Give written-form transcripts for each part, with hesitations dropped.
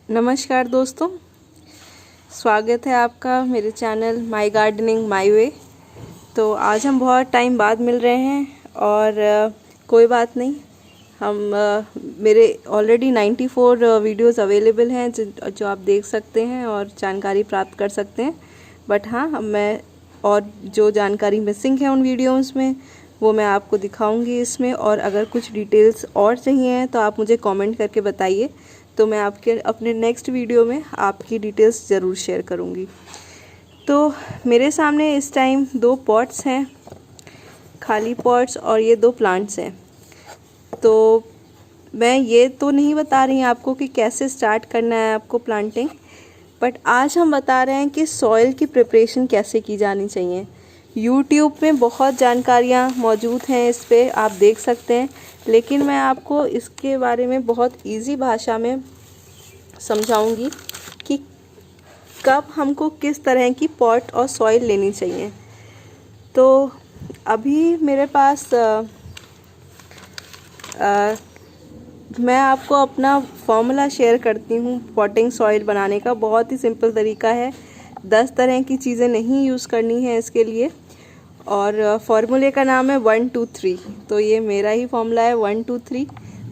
नमस्कार दोस्तों, स्वागत है आपका मेरे channel my gardening my way. तो आज हम बहुत टाइम बाद मिल रहे हैं और कोई बात नहीं। हम मेरे ऑलरेडी 94 वीडियोस अवेलेबल हैं जो आप देख सकते हैं और जानकारी प्राप्त कर सकते हैं। बट हाँ, मैं और जो जानकारी मिसिंग है उन वीडियोस में वो मैं आपको दिखाऊंगी इसमें। और अगर कुछ डिटेल्स और चाहिए हैं तो आप मुझे कमेंट करके बताइए, तो मैं आपके अपने नेक्स्ट वीडियो में आपकी डिटेल्स ज़रूर शेयर करूँगी। तो मेरे सामने इस टाइम 2 पॉट्स हैं, खाली पॉट्स, और ये 2 प्लांट्स हैं। तो मैं ये तो नहीं बता रही आपको कि कैसे स्टार्ट करना है आपको प्लांटिंग, बट आज हम बता रहे हैं कि सॉइल की प्रिपरेशन कैसे की जानी चाहिए। यूट्यूब में बहुत जानकारियाँ मौजूद हैं, इस पे आप देख सकते हैं, लेकिन मैं आपको इसके बारे में बहुत इजी भाषा में समझाऊंगी कि कब हमको किस तरह की पॉट और सॉइल लेनी चाहिए। तो अभी मेरे पास मैं आपको अपना फॉर्मूला शेयर करती हूँ पॉटिंग सॉइल बनाने का। बहुत ही सिंपल तरीका है, 10 तरह की चीज़ें नहीं यूज़ करनी है इसके लिए। और फॉर्मूले का नाम है 1 2 3। तो ये मेरा ही फॉर्मूला है 1 2 3,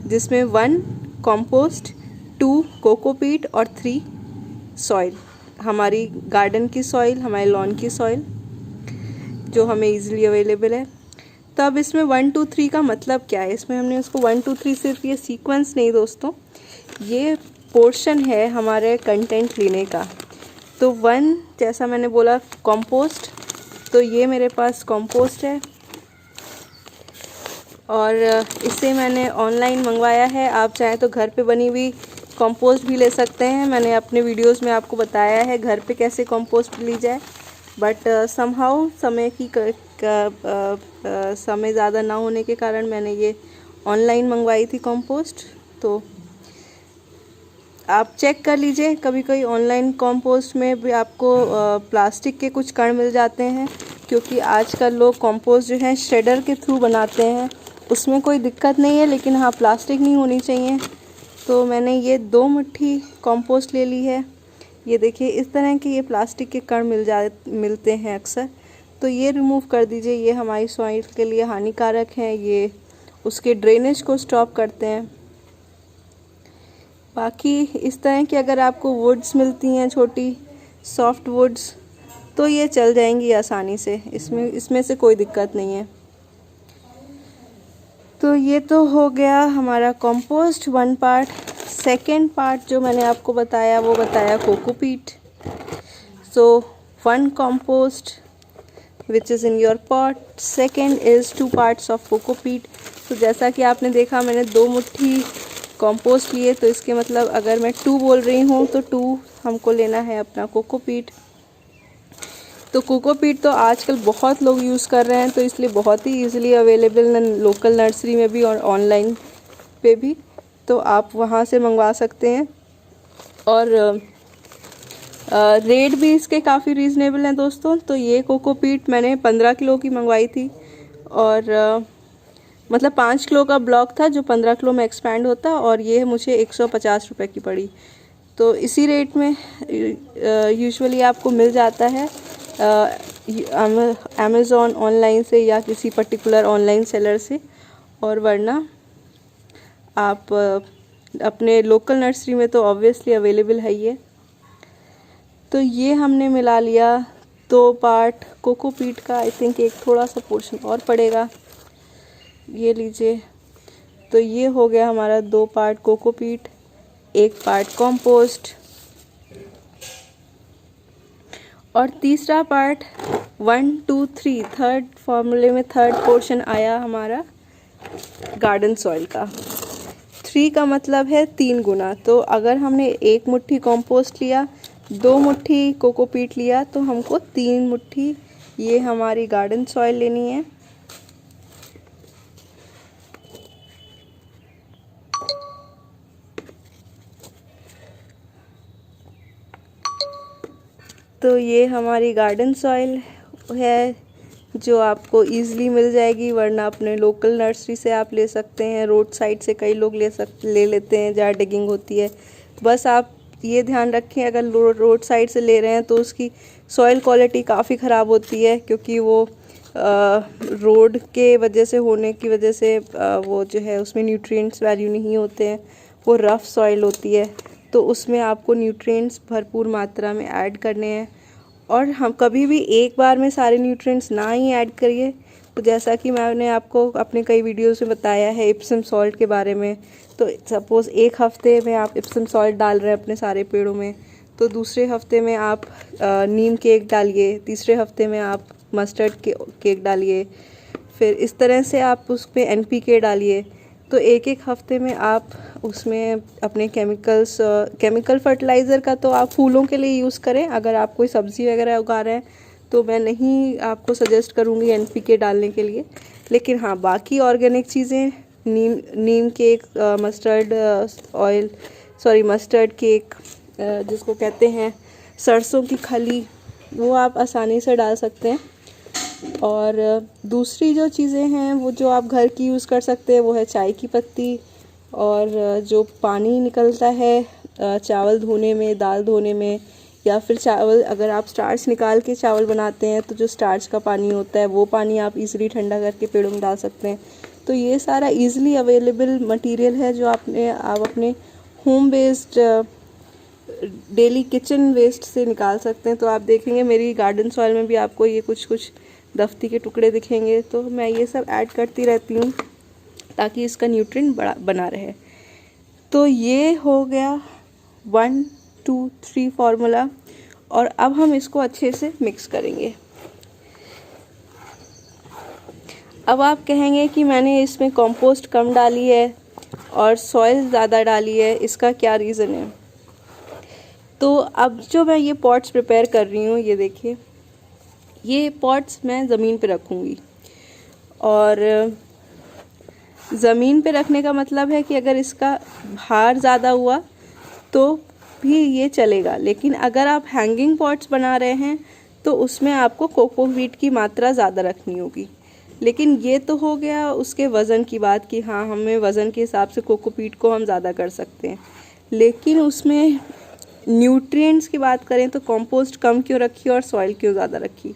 जिसमें 1 कंपोस्ट, 2 कोकोपीट और 3 सॉइल, हमारी गार्डन की सॉइल, हमारे लॉन की सॉइल जो हमें इजीली अवेलेबल है। तो अब इसमें 1 2 3 का मतलब क्या है? इसमें हमने उसको 1 2 3 सिर्फ ये सीक्वेंस नहीं दोस्तों, ये पोर्शन है हमारे कंटेंट लेने का। तो 1, जैसा मैंने बोला, कंपोस्ट। तो ये मेरे पास कंपोस्ट है और इसे मैंने ऑनलाइन मंगवाया है। आप चाहें तो घर पे बनी हुई कंपोस्ट भी ले सकते हैं। मैंने अपने वीडियोस में आपको बताया है घर पे कैसे कंपोस्ट ली जाए, बट समहाउ समय ज़्यादा ना होने के कारण मैंने ये ऑनलाइन मंगवाई थी कंपोस्ट। तो आप चेक कर लीजिए, कभी कभी ऑनलाइन कंपोस्ट में भी आपको प्लास्टिक के कुछ कण मिल जाते हैं, क्योंकि आजकल लोग कंपोस्ट जो है श्रेडर के थ्रू बनाते हैं। उसमें कोई दिक्कत नहीं है, लेकिन हाँ, प्लास्टिक नहीं होनी चाहिए। तो मैंने ये 2 मुट्ठी कंपोस्ट ले ली है। ये देखिए, इस तरह के ये प्लास्टिक के कण मिलते हैं अक्सर, तो ये रिमूव कर दीजिए। ये हमारी सॉइल के लिए हानिकारक हैं, ये उसके ड्रेनेज को स्टॉप करते हैं। बाकी इस तरह की अगर आपको वुड्स मिलती हैं, छोटी सॉफ्ट वुड्स, तो ये चल जाएंगी आसानी से, इसमें से कोई दिक्कत नहीं है। तो ये तो हो गया हमारा कंपोस्ट 1 पार्ट। सेकेंड पार्ट जो मैंने आपको बताया वो बताया cocopeat. So 1 compost which is in your pot, second is 2 parts of cocopeat. तो जैसा कि आपने देखा, मैंने 2 मुट्ठी कंपोस्ट लिए, तो इसके मतलब अगर मैं 2 बोल रही हूँ तो 2 हमको लेना है अपना कोकोपीट। तो कोकोपीट तो आजकल बहुत लोग यूज़ कर रहे हैं, तो इसलिए बहुत ही इजीली अवेलेबल लोकल नर्सरी में भी और ऑनलाइन पे भी, तो आप वहाँ से मंगवा सकते हैं। और रेट भी इसके काफ़ी रीज़नेबल हैं दोस्तों। तो ये कोकोपीट मैंने 15 किलो की मंगवाई थी, और मतलब 5 किलो का ब्लॉक था जो 15 किलो में एक्सपैंड होता, और ये मुझे 150 रुपये की पड़ी। तो इसी रेट में यूजुअली आपको मिल जाता है अमेज़ॉन ऑनलाइन से या किसी पर्टिकुलर ऑनलाइन सेलर से, और वरना आप अपने लोकल नर्सरी में तो ऑब्वियसली अवेलेबल है ये। तो ये हमने मिला लिया 2 पार्ट कोकोपीट का। आई थिंक एक थोड़ा सा पोर्शन और पड़ेगा, ये लीजिए। तो ये हो गया हमारा 2 पार्ट कोकोपीट, 1 पार्ट कंपोस्ट, और तीसरा पार्ट 1 2 3 थर्ड फॉर्मूले में थर्ड पोर्शन आया हमारा गार्डन सॉइल का। 3 का मतलब है 3 गुना। तो अगर हमने 1 मुट्ठी कंपोस्ट लिया, 2 मुट्ठी कोकोपीट लिया, तो हमको 3 मुट्ठी ये हमारी गार्डन सॉइल लेनी है। तो ये हमारी गार्डन सॉइल है जो आपको ईज़िली मिल जाएगी, वरना अपने लोकल नर्सरी से आप ले सकते हैं। रोड साइड से कई लोग ले लेते हैं जहाँ डिगिंग होती है। बस आप ये ध्यान रखें, अगर रोड साइड से ले रहे हैं तो उसकी सॉइल क्वालिटी काफ़ी ख़राब होती है, क्योंकि वो रोड के वजह से होने की वजह से वो जो है उसमें न्यूट्रिएंट्स वैल्यू नहीं होते हैं, वो रफ़ सॉइल होती है। तो उसमें आपको न्यूट्रिएंट्स भरपूर मात्रा में ऐड करने हैं। और हम कभी भी एक बार में सारे न्यूट्रिएंट्स ना ही ऐड करिए। तो जैसा कि मैंने आपको अपने कई वीडियोस में बताया है इप्सम सॉल्ट के बारे में, तो सपोज़ एक हफ्ते में आप इप्सम सॉल्ट डाल रहे हैं अपने सारे पेड़ों में, तो दूसरे हफ्ते में आप नीम केक डालिए, तीसरे हफ्ते में आप मस्टर्ड केक डालिए, फिर इस तरह से आप उसमें NPK डालिए। तो एक एक हफ्ते में आप उसमें अपने केमिकल फर्टिलाइज़र का तो आप फूलों के लिए यूज़ करें। अगर आप कोई सब्ज़ी वगैरह उगा रहे हैं तो मैं नहीं आपको सजेस्ट करूँगी NPK डालने के लिए। लेकिन हाँ, बाकी ऑर्गेनिक चीज़ें, नीम केक, मस्टर्ड केक जिसको कहते हैं, सरसों की खली, वो आप आसानी से डाल सकते हैं। और दूसरी जो चीज़ें हैं वो जो आप घर की यूज़ कर सकते हैं वो है चाय की पत्ती, और जो पानी निकलता है चावल धोने में, दाल धोने में, या फिर चावल अगर आप स्टार्च निकाल के चावल बनाते हैं तो जो स्टार्च का पानी होता है वो पानी आप इजीली ठंडा करके पेड़ों में डाल सकते हैं। तो ये सारा इजीली अवेलेबल मटेरियल है जो आप अपने home based daily kitchen waste से निकाल सकते हैं। तो आप देखेंगे मेरी गार्डन सॉइल में भी आपको ये कुछ दफ्ती के टुकड़े दिखेंगे। तो मैं ये सब ऐड करती रहती हूँ ताकि इसका न्यूट्रिएंट बना रहे। तो ये हो गया 1 2 3 फार्मूला, और अब हम इसको अच्छे से मिक्स करेंगे। अब आप कहेंगे कि मैंने इसमें कंपोस्ट कम डाली है और सॉइल ज़्यादा डाली है, इसका क्या रीज़न है? तो अब जो मैं ये पॉट्स प्रिपेयर कर रही हूँ, ये देखिए, ये पॉट्स मैं ज़मीन पे रखूँगी। और ज़मीन पे रखने का मतलब है कि अगर इसका भार ज़्यादा हुआ तो भी ये चलेगा। लेकिन अगर आप हैंगिंग पॉट्स बना रहे हैं तो उसमें आपको कोकोपीट की मात्रा ज़्यादा रखनी होगी। लेकिन ये तो हो गया उसके वज़न की बात कि हाँ, हमें वज़न के हिसाब से कोकोपीट को हम ज़्यादा कर सकते हैं। लेकिन उसमें न्यूट्रिएंट्स की बात करें तो कंपोस्ट कम क्यों रखी और सॉइल क्यों ज़्यादा रखी?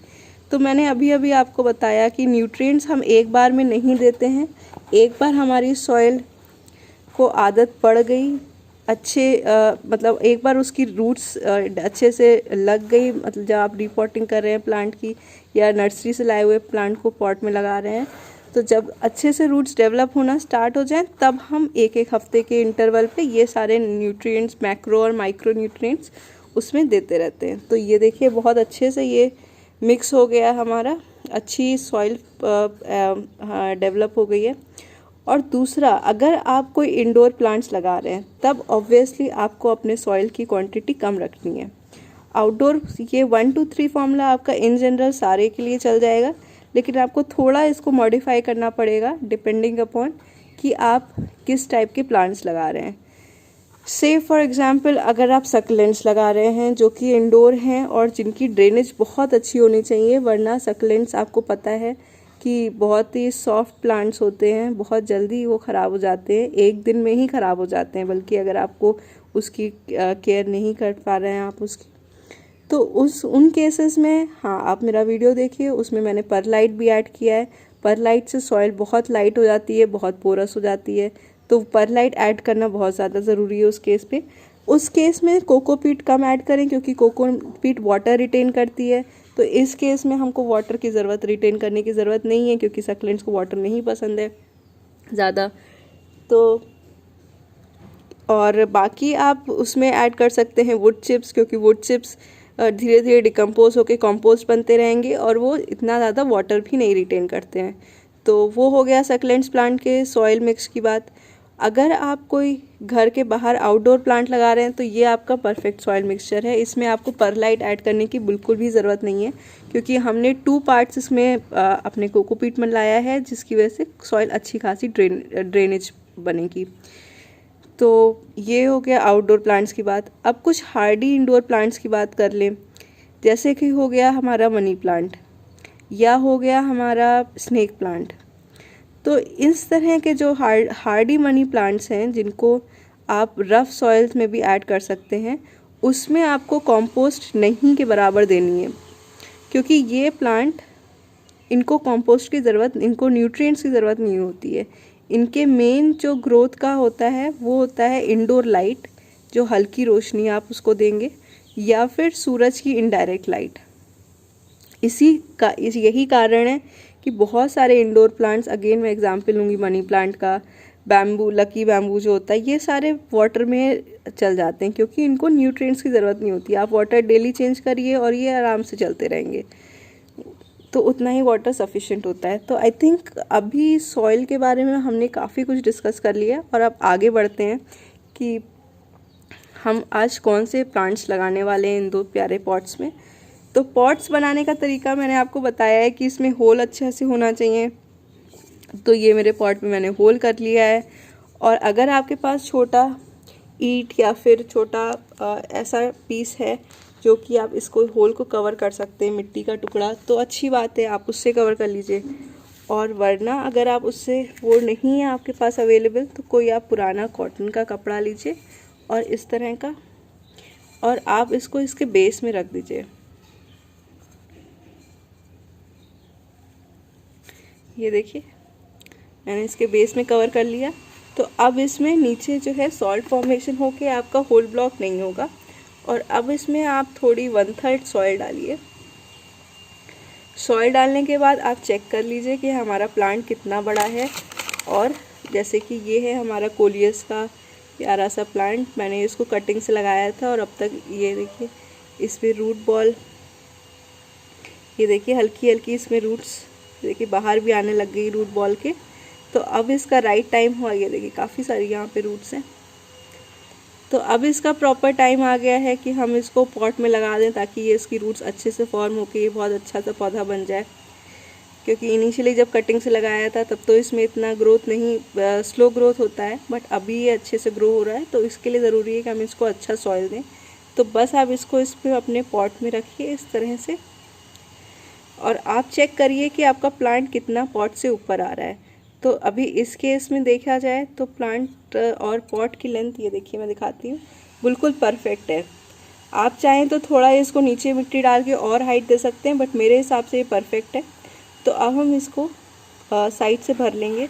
तो मैंने अभी आपको बताया कि न्यूट्रिएंट्स हम एक बार में नहीं देते हैं। एक बार हमारी सॉइल को आदत पड़ गई, मतलब एक बार उसकी रूट्स अच्छे से लग गई, मतलब जब आप रिपोर्टिंग कर रहे हैं प्लांट की या नर्सरी से लाए हुए प्लांट को पॉट में लगा रहे हैं, तो जब अच्छे से रूट्स डेवलप होना स्टार्ट हो जाएं तब हम एक एक हफ्ते के इंटरवल पे ये सारे न्यूट्रिएंट्स, मैक्रो और माइक्रो न्यूट्रिएंट्स उसमें देते रहते हैं। तो ये देखिए बहुत अच्छे से ये मिक्स हो गया हमारा, अच्छी सॉइल डेवलप हो गई है। और दूसरा, अगर आप कोई इंडोर प्लांट्स लगा रहे हैं तब ऑब्वियसली आपको अपने सॉइल की क्वांटिटी कम रखनी है। आउटडोर ये 1 2 3 फार्मूला आपका इन जनरल सारे के लिए चल जाएगा, लेकिन आपको थोड़ा इसको मॉडिफाई करना पड़ेगा डिपेंडिंग अपॉन कि आप किस टाइप के प्लांट्स लगा रहे हैं। से फॉर एग्जांपल अगर आप सक्लेंट्स लगा रहे हैं जो कि इंडोर हैं और जिनकी ड्रेनेज बहुत अच्छी होनी चाहिए, वरना सक्लेंट्स आपको पता है कि बहुत ही सॉफ्ट प्लांट्स होते हैं, बहुत जल्दी वो ख़राब हो जाते हैं, एक दिन में ही ख़राब हो जाते हैं। बल्कि अगर आपको उसकी केयर नहीं कर पा रहे हैं आप उसकी, तो उन केसेस में हाँ, आप मेरा वीडियो देखिए, उसमें मैंने परलाइट भी ऐड किया है। परलाइट से सॉइल बहुत लाइट हो जाती है, बहुत पोरस हो जाती है, तो परलाइट ऐड करना बहुत ज़्यादा ज़रूरी है उस केस पे। उस केस में कोकोपीट कम ऐड करें क्योंकि कोकोपीट वाटर रिटेन करती है। तो इस केस में हमको वाटर की ज़रूरत, रिटेन करने की ज़रूरत नहीं है क्योंकि सक्लेंट्स को वाटर नहीं पसंद है ज़्यादा। तो और बाकी आप उसमें ऐड कर सकते हैं वुड चिप्स, क्योंकि वुड चिप्स धीरे धीरे डिकम्पोज होकर कंपोस्ट बनते रहेंगे और वो इतना ज़्यादा वाटर भी नहीं रिटेन करते हैं। तो वो हो गया सक्लेंट्स प्लांट के सॉइल मिक्स की बात। अगर आप कोई घर के बाहर आउटडोर प्लांट लगा रहे हैं तो ये आपका परफेक्ट सॉइल मिक्सचर है। इसमें आपको परलाइट ऐड करने की बिल्कुल भी ज़रूरत नहीं है क्योंकि हमने 2 पार्ट्स इसमें अपने कोकोपीट में लाया है, जिसकी वजह से सॉइल अच्छी खासी ड्रेनेज बनेगी। तो ये हो गया आउटडोर प्लांट्स की बात। अब कुछ हार्डी इंडोर प्लांट्स की बात कर लें, जैसे कि हो गया हमारा मनी प्लांट या हो गया हमारा स्नेक प्लांट। तो इस तरह के जो हार्डी मनी प्लांट्स हैं जिनको आप रफ़ सॉइल्स में भी ऐड कर सकते हैं। उसमें आपको कंपोस्ट नहीं के बराबर देनी है, क्योंकि ये प्लांट, इनको कंपोस्ट की ज़रूरत, इनको न्यूट्रिएंट्स की ज़रूरत नहीं होती है। इनके मेन जो ग्रोथ का होता है वो होता है इंडोर लाइट, जो हल्की रोशनी आप उसको देंगे, या फिर सूरज की इनडायरेक्ट लाइट। यही कारण है कि बहुत सारे इंडोर प्लांट्स, अगेन मैं एग्जांपल लूँगी मनी प्लांट का, बैम्बू, लकी बैम्बू जो होता है, ये सारे वाटर में चल जाते हैं, क्योंकि इनको न्यूट्रिएंट्स की ज़रूरत नहीं होती। आप वाटर डेली चेंज करिए और ये आराम से चलते रहेंगे, तो उतना ही वाटर सफिशिएंट होता है। तो आई थिंक अभी सॉइल के बारे में हमने काफ़ी कुछ डिस्कस कर लिया, और अब आगे बढ़ते हैं कि हम आज कौन से प्लांट्स लगाने वाले हैं इन 2 प्यारे पॉट्स में। तो पॉट्स बनाने का तरीका मैंने आपको बताया है कि इसमें होल अच्छे से होना चाहिए। तो ये मेरे पॉट में मैंने होल कर लिया है। और अगर आपके पास छोटा ईंट या फिर छोटा ऐसा पीस है जो कि आप इसको होल को कवर कर सकते हैं, मिट्टी का टुकड़ा, तो अच्छी बात है, आप उससे कवर कर लीजिए। और वरना अगर आप उससे, वो नहीं है आपके पास अवेलेबल, तो कोई आप पुराना कॉटन का कपड़ा लीजिए और इस तरह का, और आप इसको इसके बेस में रख दीजिए। ये देखिए मैंने इसके बेस में कवर कर लिया। तो अब इसमें नीचे जो है सॉल्ट फॉर्मेशन होके आपका होल ब्लॉक नहीं होगा। और अब इसमें आप थोड़ी 1/3 सॉइल डालिए। सॉइल डालने के बाद आप चेक कर लीजिए कि हमारा प्लांट कितना बड़ा है। और जैसे कि ये है हमारा कोलियस का प्यारा सा प्लांट, मैंने इसको कटिंग से लगाया था, और अब तक ये देखिए इसमें रूट बॉल, ये देखिए हल्की हल्की इसमें रूट्स देखिए बाहर भी आने लग गई रूट बॉल के। तो अब इसका राइट टाइम हुआ, ये देखिए काफ़ी सारी यहाँ पे रूट्स हैं। तो अब इसका प्रॉपर टाइम आ गया है कि हम इसको पॉट में लगा दें, ताकि ये इसकी रूट्स अच्छे से फॉर्म होकर ये बहुत अच्छा सा पौधा बन जाए। क्योंकि इनिशियली जब कटिंग से लगाया था तब तो इसमें इतना ग्रोथ नहीं, स्लो ग्रोथ होता है, बट अभी ये अच्छे से ग्रो हो रहा है। तो इसके लिए ज़रूरी है कि हम इसको अच्छा सॉइल दें। तो बस आप इसको इस पर अपने पॉट में रखिए इस तरह से, और आप चेक करिए कि आपका प्लांट कितना पॉट से ऊपर आ रहा है। तो अभी इस केस में देखा जाए तो प्लांट और पॉट की लेंथ, ये देखिए मैं दिखाती हूँ, बिल्कुल परफेक्ट है। आप चाहें तो थोड़ा इसको नीचे मिट्टी डाल के और हाइट दे सकते हैं, बट मेरे हिसाब से ये परफेक्ट है। तो अब हम इसको साइड से भर लेंगे।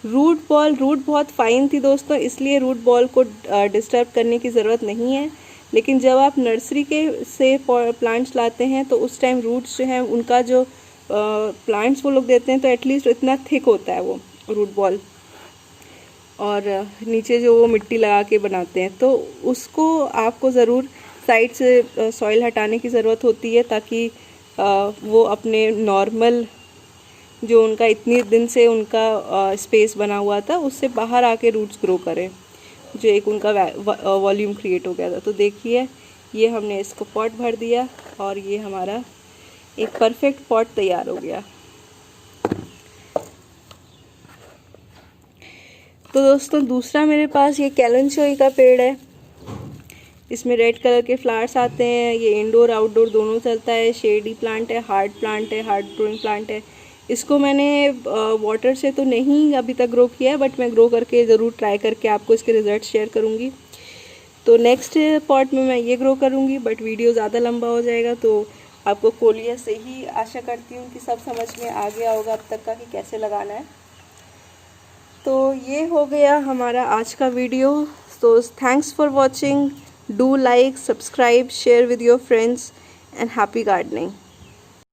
रूट बहुत फाइन थी दोस्तों, इसलिए रूट बॉल को डिस्टर्ब करने की ज़रूरत नहीं है। लेकिन जब आप नर्सरी के से प्लांट्स लाते हैं तो उस टाइम रूट्स जो हैं उनका जो प्लांट्स वो लोग देते हैं, तो एटलीस्ट इतना थिक होता है वो रूट बॉल, और नीचे जो वो मिट्टी लगा के बनाते हैं, तो उसको आपको ज़रूर साइड से सॉइल हटाने की ज़रूरत होती है, ताकि वो अपने नॉर्मल जो उनका इतनी दिन से उनका स्पेस बना हुआ था उससे बाहर आके रूट्स ग्रो करें, जो एक उनका वॉल्यूम क्रिएट हो गया था। तो देखिए ये हमने इसको पॉट भर दिया, और ये हमारा एक परफेक्ट पॉट तैयार हो गया। तो दोस्तों दूसरा मेरे पास ये कैलेंडुला का पेड़ है। इसमें रेड कलर के फ्लावर्स आते हैं। ये इंडोर आउटडोर दोनों चलता है। शेडी प्लांट है, हार्ड ग्रोइंग प्लांट है। इसको मैंने वाटर से तो नहीं अभी तक ग्रो किया है, बट मैं ग्रो करके ज़रूर ट्राई करके आपको इसके रिज़ल्ट शेयर करूँगी। तो नेक्स्ट पॉट में मैं ये ग्रो करूँगी, बट वीडियो ज़्यादा लंबा हो जाएगा, तो आपको कोलियस से ही आशा करती हूँ कि सब समझ में आ गया होगा अब तक का कि कैसे लगाना है। तो ये हो गया हमारा आज का वीडियो। तो thanks for watching. Do like, subscribe, share with your friends, and happy gardening.